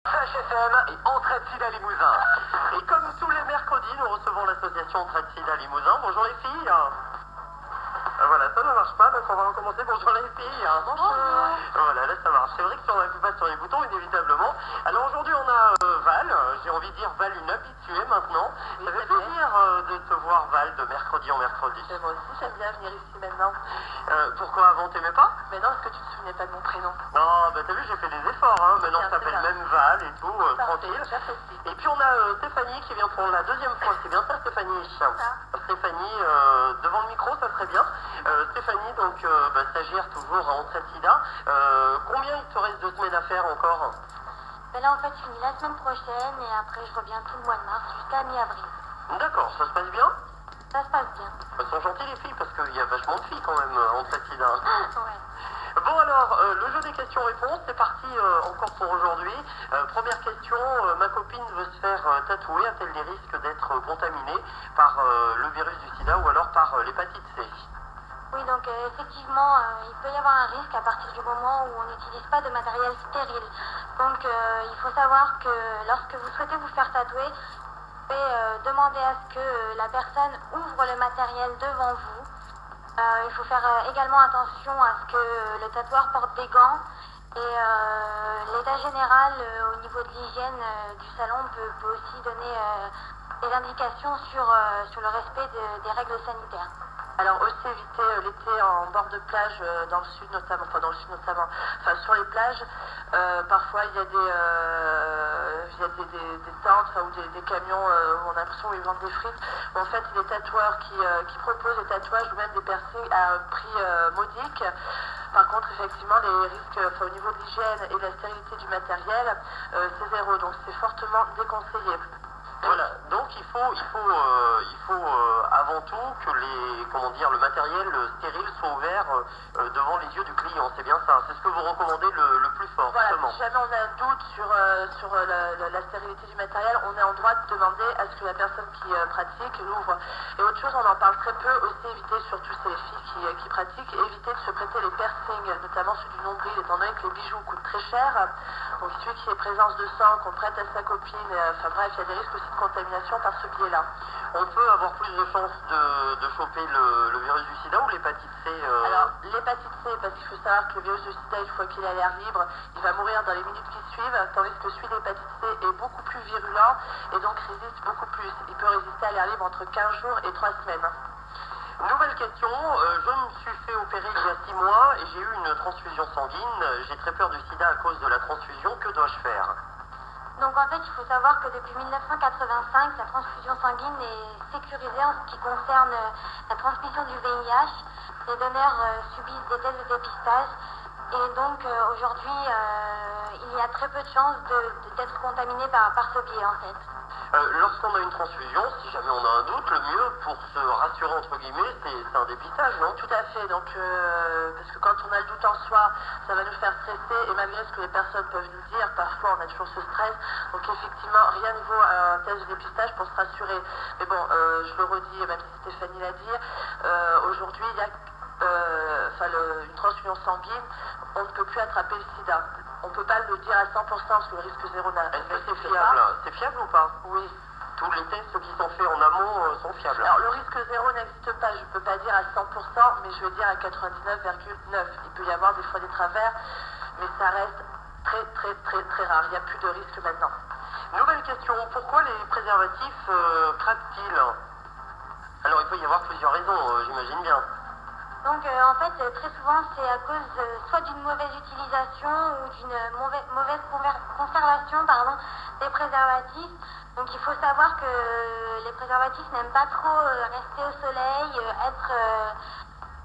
HSM et Entraide Sida Limousin. Et comme tous les mercredis, nous recevons l'association Entraide Sida Limousin. Bonjour les filles. Voilà, ça ne marche pas, donc on va recommencer. Bonjour les filles. Bonjour. Voilà, là ça marche. C'est vrai que si on n'appuie pas sur les boutons, inévitablement. Alors aujourd'hui, on a Val. J'ai envie de dire Val, une habituée maintenant. Oui, Ça fait c'est plaisir de te voir, Val, de mercredi en mercredi. Et moi aussi, j'aime bien venir ici maintenant. Pourquoi avant, t'aimais pas? Mais non, est-ce que tu te souvenais pas de mon prénom? Non, bah t'as vu, j'ai fait des efforts, hein. Maintenant Bien, ça s'appelle c'est bien. même Val et tout, Parfait, tranquille. j'apprécie. Et puis on a Stéphanie qui vient pour la deuxième fois, c'est bien ça Stéphanie? Stéphanie, devant le micro, ça serait bien. Stéphanie, donc stagiaire toujours à Entraide Sida. Combien il te reste de semaines à faire encore? Ben là, en fait, je finis la semaine prochaine et après, je reviens tout le mois de mars jusqu'à mi-avril. D'accord, ça se passe bien? Ça se passe bien. Elles sont gentilles les filles parce qu'il y a vachement de filles quand même à Entraide Sida. Ouais. Bon alors, le jeu des questions-réponses, c'est parti encore pour aujourd'hui. Première question, ma copine veut se faire tatouer, a-t-elle des risques d'être contaminée par le virus du sida ou alors par l'hépatite C? Oui, donc effectivement, il peut y avoir un risque à partir du moment où on n'utilise pas de matériel stérile. Donc il faut savoir que lorsque vous souhaitez vous faire tatouer, vous pouvez demander à ce que la personne ouvre le matériel devant vous. Il faut faire également attention à ce que le tatoueur porte des gants. Et l'état général au niveau de l'hygiène du salon peut aussi donner des indications sur le respect des règles sanitaires. Alors aussi éviter l'été en bord de plage dans le sud notamment, enfin sur les plages, parfois il y a des tentes ou des camions où on a l'impression qu'ils vendent des frites. Où en fait les tatoueurs qui proposent des tatouages ou même des piercings à un prix modique. Par contre, effectivement, les risques au niveau de l'hygiène et de la stérilité du matériel, c'est zéro, donc c'est fortement déconseillé. Voilà, donc il faut avant tout que le matériel stérile soit ouvert devant les yeux du client, c'est bien ça, c'est ce que vous recommandez le plus fort, Voilà, justement. si jamais on a un doute sur la stérilité du matériel, on est en droit de demander à ce que la personne qui pratique l'ouvre. Et autre chose, on en parle très peu, aussi éviter, surtout c'est les filles qui pratiquent, éviter de se prêter les piercings, notamment ceux du nombril, étant donné que les bijoux coûtent très cher. Donc il suffit qu'il y ait présence de sang, qu'on prête à sa copine, enfin bref, il y a des risques aussi de contamination par ce biais-là. On peut avoir plus de chances de choper le virus du sida ou l'hépatite C Alors, l'hépatite C, parce qu'il faut savoir que le virus du sida, une fois qu'il est à l'air libre, il va mourir dans les minutes qui suivent, tandis que celui de l'hépatite C est beaucoup plus virulent et donc résiste beaucoup plus. Il peut résister à l'air libre entre 15 jours et 3 semaines. Nouvelle question, je me suis fait opérer il y a 6 mois et j'ai eu une transfusion sanguine. J'ai très peur du sida à cause de la transfusion, que dois-je faire? Donc en fait, il faut savoir que depuis 1985, la transfusion sanguine est sécurisée en ce qui concerne la transmission du VIH. Les donneurs subissent des tests de dépistage et donc aujourd'hui, il y a très peu de chances d'être contaminé par ce biais en fait. Lorsqu'on a une transfusion, si jamais on a un doute, le mieux pour se rassurer entre guillemets, c'est un dépistage, non? Tout à fait, donc parce que quand on a le doute en soi, ça va nous faire stresser et malgré ce que les personnes peuvent nous dire, parfois on a toujours ce stress, donc effectivement rien ne vaut un test de dépistage pour se rassurer. Mais bon, je le redis, même si Stéphanie l'a dit, aujourd'hui il y a une transfusion sanguine, on ne peut plus attraper le sida. On ne peut pas le dire à 100% parce que le risque zéro n'a pas. Est-ce que c'est fiable? C'est fiable ou pas? Oui. Tous les tests qui sont faits en amont sont fiables. Alors le risque zéro n'existe pas, je ne peux pas dire à 100%, mais je veux dire à 99,9%. Il peut y avoir des fois des travers, mais ça reste très rare. Il n'y a plus de risque maintenant. Nouvelle question, pourquoi les préservatifs craquent-ils? Alors il peut y avoir plusieurs raisons, j'imagine bien. Donc en fait, très souvent, c'est à cause soit d'une mauvaise utilisation ou d'une mauvaise conservation des préservatifs. Donc il faut savoir que les préservatifs n'aiment pas trop rester au soleil, être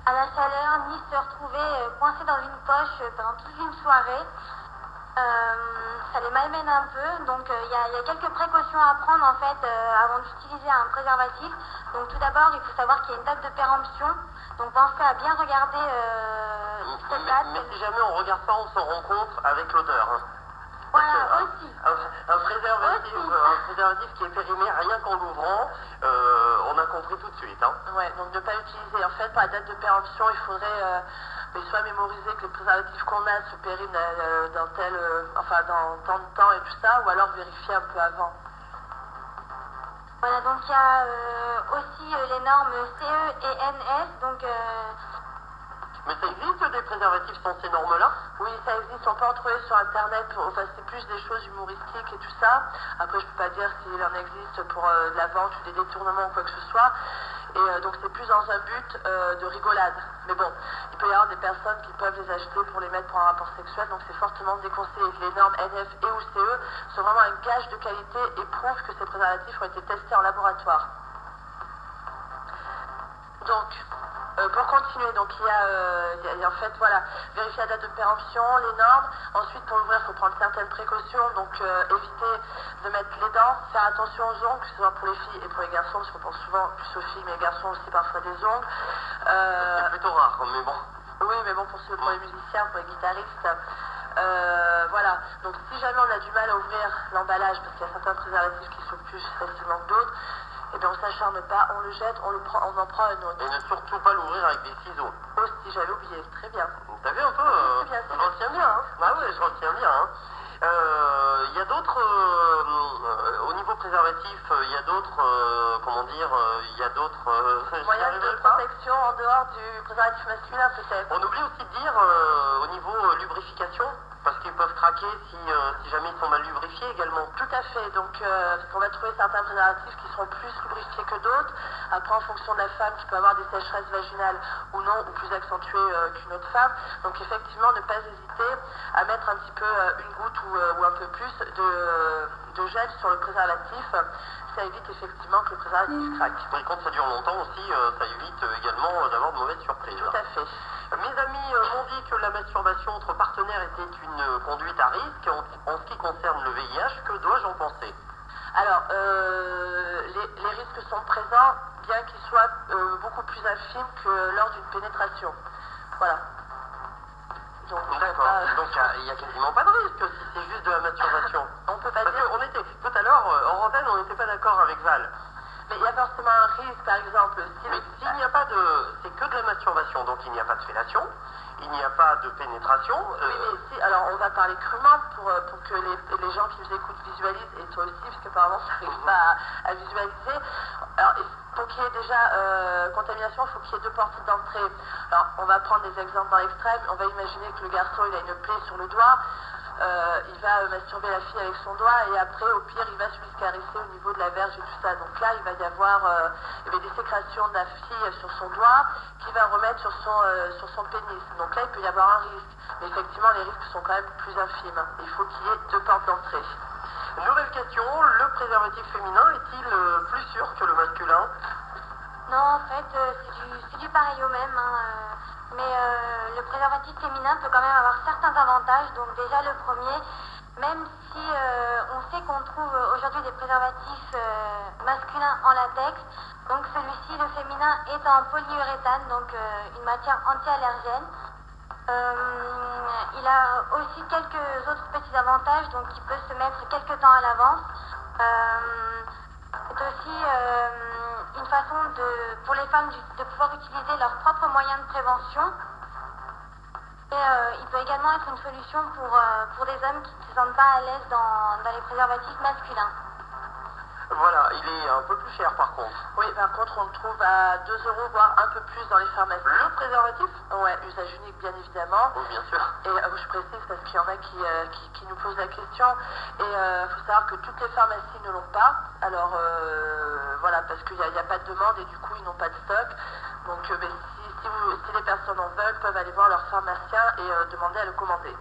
à la chaleur, ni se retrouver coincés dans une poche pendant toute une soirée. Ça les malmène un peu, donc il y a quelques précautions à prendre en fait avant d'utiliser un préservatif. Donc tout d'abord, il faut savoir qu'il y a une date de péremption, donc pensez à bien regarder cette date. Mais si jamais on regarde pas, on s'en rend compte avec l'odeur. Hein. Voilà, aussi. Un préservatif préservatif qui est périmé rien qu'en l'ouvrant, on a compris tout de suite. Hein. Ouais, donc ne pas utiliser. En fait, par la date de péremption, il faudrait soit mémoriser que les préservatifs qu'on a se périment dans dans tant de temps et tout ça, ou alors vérifier un peu avant. Voilà, donc il y a aussi les normes CE et NS, donc... Mais ça existe des préservatifs sans ces normes-là? Oui, ça existe, on peut en trouver sur internet, enfin c'est plus des choses humoristiques et tout ça. Après je peux pas dire s'il en existe pour de la vente ou des détournements ou quoi que ce soit. Et donc c'est plus dans un but de rigolade. Mais bon, il peut y avoir des personnes qui peuvent les acheter pour les mettre pour un rapport sexuel, donc c'est fortement déconseillé. Les normes NF et ou CE sont vraiment un gage de qualité et prouvent que ces préservatifs ont été testés en laboratoire. Donc, pour continuer, donc il y a en fait, voilà, vérifier la date de péremption, les normes. Ensuite, pour l'ouvrir, il faut prendre certaines précautions, donc éviter de mettre les dents, faire attention aux ongles, que ce soit pour les filles et pour les garçons, parce qu'on pense souvent plus aux filles, mais les garçons aussi parfois des ongles. C'est plutôt rare, mais bon. Oui, mais bon, pour les musiciens, pour les guitaristes. Voilà, donc si jamais on a du mal à ouvrir l'emballage, parce qu'il y a certains préservatifs qui sont plus facilement que d'autres, et bien on ne s'acharne pas, on le jette, on en prend un autre. Et ne surtout pas l'ouvrir avec des ciseaux. Oh, si j'avais oublié, très bien. T'as vu un peu je retiens bien, hein. Ah ouais, je retiens bien, hein. Il y a d'autres, au niveau préservatif, il y a d'autres, comment dire, il y a d'autres moyens de protection en dehors du préservatif masculin peut-être. On oublie aussi de dire, au niveau lubrification, parce qu'ils peuvent craquer si jamais ils sont mal lubrifiés également. Tout à fait, donc parce qu'on va trouver certains préservatifs qui seront plus lubrifiés que d'autres. Après, en fonction de la femme qui peut avoir des sécheresses vaginales ou non, ou plus accentuées qu'une autre femme. Donc effectivement, ne pas hésiter à mettre un petit peu une goutte ou un peu plus de gel sur le préservatif. Ça évite effectivement que le préservatif craque. Et quand ça dure longtemps aussi, ça évite également d'avoir de mauvaises surprises. Tout à fait. Mes amis m'ont dit que la masturbation entre partenaires était une conduite à risque. En ce qui concerne le VIH, que dois-je en penser? Alors, les risques sont présents, bien qu'ils soient beaucoup plus infimes que lors d'une pénétration. Voilà. D'accord, donc il n'y a quasiment pas de risque si c'est juste de la masturbation. On peut pas Parce dire. qu'on était, tout à l'heure, en antenne, on n'était pas d'accord avec Val. Mais il y a forcément un risque, par exemple. Mais s'il n'y a pas de... C'est que de la masturbation, donc il n'y a pas de fellation, il n'y a pas de pénétration. Oui, mais si, alors on va parler crûment pour que les gens qui nous écoutent visualisent, et toi aussi, parce qu'apparemment ça n'arrive pas à visualiser. Alors, pour qu'il y ait déjà contamination, il faut qu'il y ait deux portes d'entrée. Alors, on va prendre des exemples dans l'extrême. On va imaginer que le garçon, il a une plaie sur le doigt. Il va masturber la fille avec son doigt et après au pire il va se caresser au niveau de la verge et tout ça. Donc là il va y avoir des sécrétions de la fille sur son doigt qui va remettre sur son pénis. Donc là il peut y avoir un risque. Mais effectivement les risques sont quand même plus infimes. Il faut qu'il y ait deux portes d'entrée. Nouvelle question, le préservatif féminin est-il plus sûr que le masculin? Non, en fait, c'est du pareil au même. Hein, mais le préservatif féminin peut quand même avoir certains avantages. Donc déjà le premier, même si on sait qu'on trouve aujourd'hui des préservatifs masculins en latex, donc celui-ci, le féminin, est en polyuréthane, donc une matière anti-allergène. Il a aussi quelques autres petits avantages, donc il peut se mettre quelques temps à l'avance. C'est aussi une façon pour les femmes de pouvoir utiliser leurs propres moyens de prévention. Et il peut également être une solution pour des hommes qui ne se sentent pas à l'aise dans les préservatifs masculins. Voilà, il est un peu plus cher par contre. Oui, par contre on le trouve à 2 €, voire un peu plus dans les pharmacies. Le préservatif? Ouais, usage unique bien évidemment. Oui, bien sûr. Et je précise parce qu'il y en a qui nous posent la question. Et il faut savoir que toutes les pharmacies ne l'ont pas. Alors voilà, parce qu'il n'y a pas de demande et du coup ils n'ont pas de stock. Donc si les personnes en veulent, peuvent aller voir leur pharmacien et demander à le commander.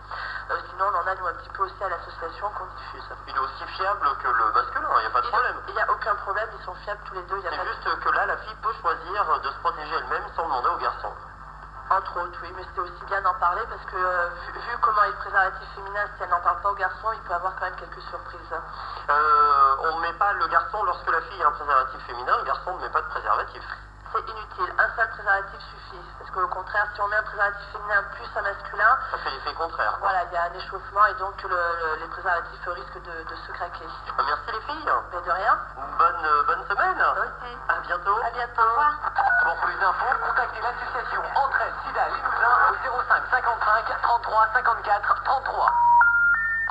Sinon on en a nous un petit peu aussi à l'association qu'on diffuse. Il est aussi fiable que le masculin, il n'y a pas de problème. Il n'y a aucun problème, ils sont fiables tous les deux. C'est juste que là, la fille peut choisir de se protéger elle-même sans demander au garçon. Entre autres, oui, mais c'est aussi bien d'en parler parce que vu comment est le préservatif féminin, si elle n'en parle pas au garçon, il peut avoir quand même quelques surprises. On ne met pas le garçon lorsque la fille a un préservatif féminin, le garçon ne met pas de préservatif. c'est inutile. Un seul préservatif suffit. Parce qu'au contraire, si on met un préservatif féminin plus un masculin, Ça fait l'effet contraire. voilà, il y a un échauffement et donc les préservatifs risquent de se craquer. Merci les filles. Mais de rien. Bonne semaine. Toi aussi. À bientôt. À bientôt. Au revoir. Pour plus d'infos, contactez l'association Entraide Sida Limousin au 05 55 33 54 33.